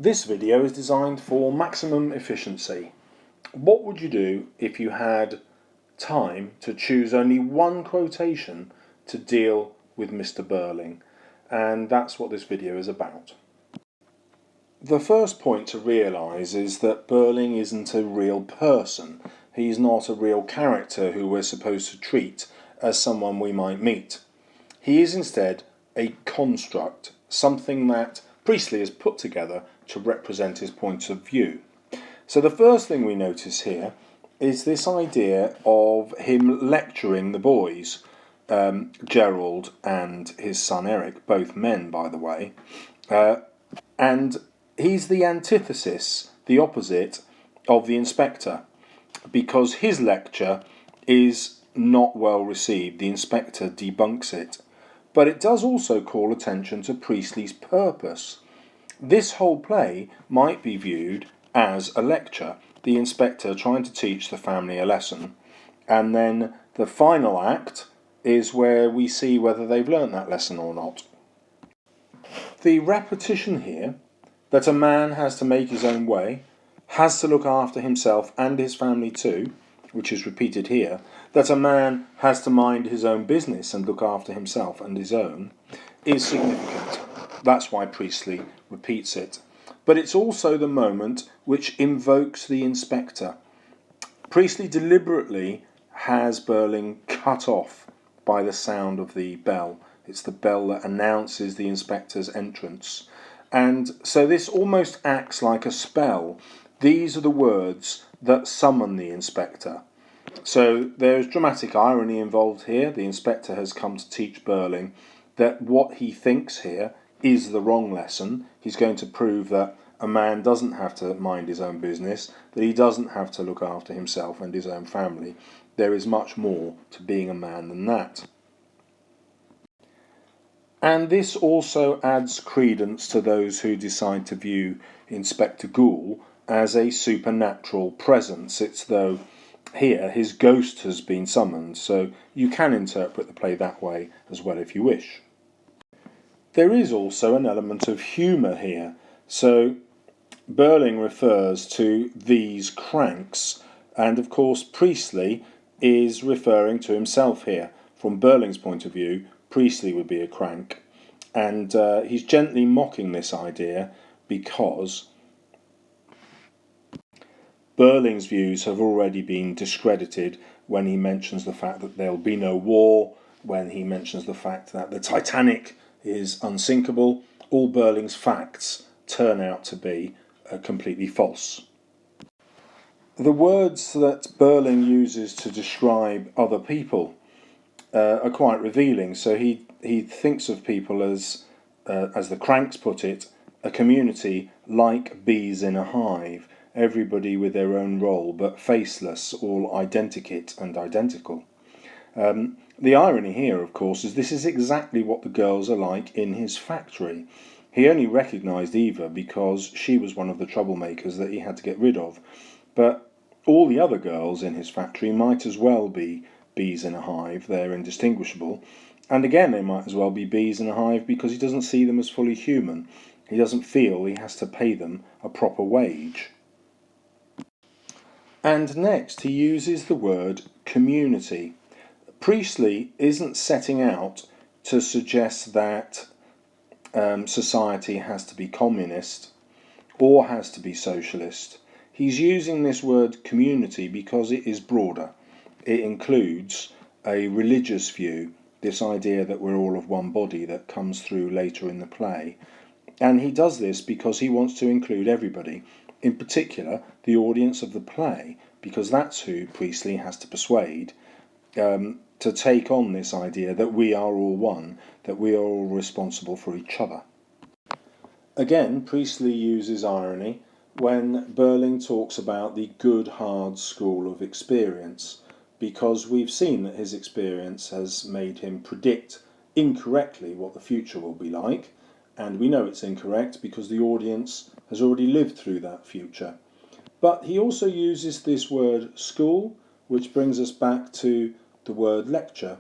This video is designed for maximum efficiency. What would you do if you had time to choose only one quotation to deal with Mr. Birling? And that's what this video is about. The first point to realise is that Birling isn't a real person. He's not a real character who we're supposed to treat as someone we might meet. He is instead a construct, something that Priestley has put together to represent his point of view. So the first thing we notice here is this idea of him lecturing the boys, Gerald and his son Eric, both men by the way, and he's the antithesis, the opposite of the inspector, because his lecture is not well received. The inspector debunks it. But it does also call attention to Priestley's purpose. This whole play might be viewed as a lecture, the inspector trying to teach the family a lesson, and then the final act is where we see whether they've learnt that lesson or not. The repetition here that a man has to make his own way, has to look after himself and his family too, which is repeated here, that a man has to mind his own business and look after himself and his own, is significant. That's why Priestley repeats it. But it's also the moment which invokes the inspector. Priestley deliberately has Birling cut off by the sound of the bell. It's the bell that announces the inspector's entrance. And so this almost acts like a spell. These are the words that summon the inspector. So there's dramatic irony involved here. The inspector has come to teach Birling that what he thinks here is the wrong lesson. He's going to prove that a man doesn't have to mind his own business, that he doesn't have to look after himself and his own family. There is much more to being a man than that. And this also adds credence to those who decide to view Inspector Goole as a supernatural presence. It's though here his ghost has been summoned, so you can interpret the play that way as well if you wish. There is also an element of humour here. So Birling refers to these cranks, and of course Priestley is referring to himself here. From Birling's point of view, Priestley would be a crank, and he's gently mocking this idea because Birling's views have already been discredited when he mentions the fact that there'll be no war, when he mentions the fact that the Titanic is unsinkable. All Birling's facts turn out to be completely false. The words that Birling uses to describe other people are quite revealing. So he thinks of people as the cranks put it, a community like bees in a hive, everybody with their own role, but faceless, all identikit and identical. The irony here, of course, is this is exactly what the girls are like in his factory. He only recognised Eva because she was one of the troublemakers that he had to get rid of. But all the other girls in his factory might as well be bees in a hive. They're indistinguishable. And again, they might as well be bees in a hive because he doesn't see them as fully human. He doesn't feel he has to pay them a proper wage. And next, he uses the word community. Priestley isn't setting out to suggest that society has to be communist or has to be socialist. He's using this word community because it is broader. It includes a religious view, this idea that we're all of one body that comes through later in the play. And he does this because he wants to include everybody, in particular the audience of the play, because that's who Priestley has to persuade to take on this idea that we are all one, that we are all responsible for each other. Again, Priestley uses irony when Birling talks about the good hard school of experience, because we've seen that his experience has made him predict incorrectly what the future will be like, and we know it's incorrect because the audience has already lived through that future. But he also uses this word school, which brings us back to the word lecture,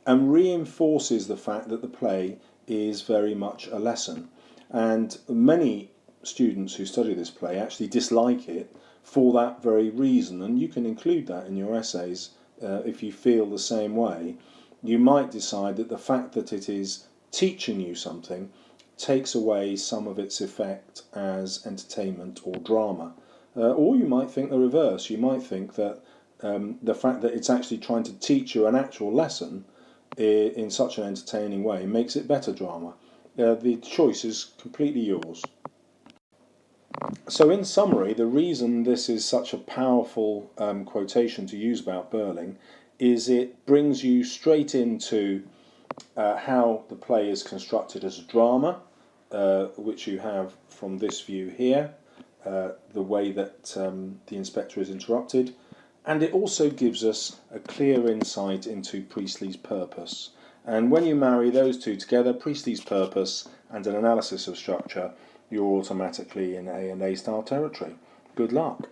and reinforces the fact that the play is very much a lesson. And many students who study this play actually dislike it for that very reason, and you can include that in your essays if you feel the same way. You might decide that the fact that it is teaching you something takes away some of its effect as entertainment or drama. Or you might think the reverse. You might think that the fact that it's actually trying to teach you an actual lesson in such an entertaining way makes it better drama. The choice is completely yours. So in summary, the reason this is such a powerful quotation to use about Birling is it brings you straight into how the play is constructed as a drama, which you have from this view here, the way that the inspector is interrupted, and it also gives us a clear insight into Priestley's purpose. And when you marry those two together, Priestley's purpose and an analysis of structure, you're automatically in A and A style territory. Good luck.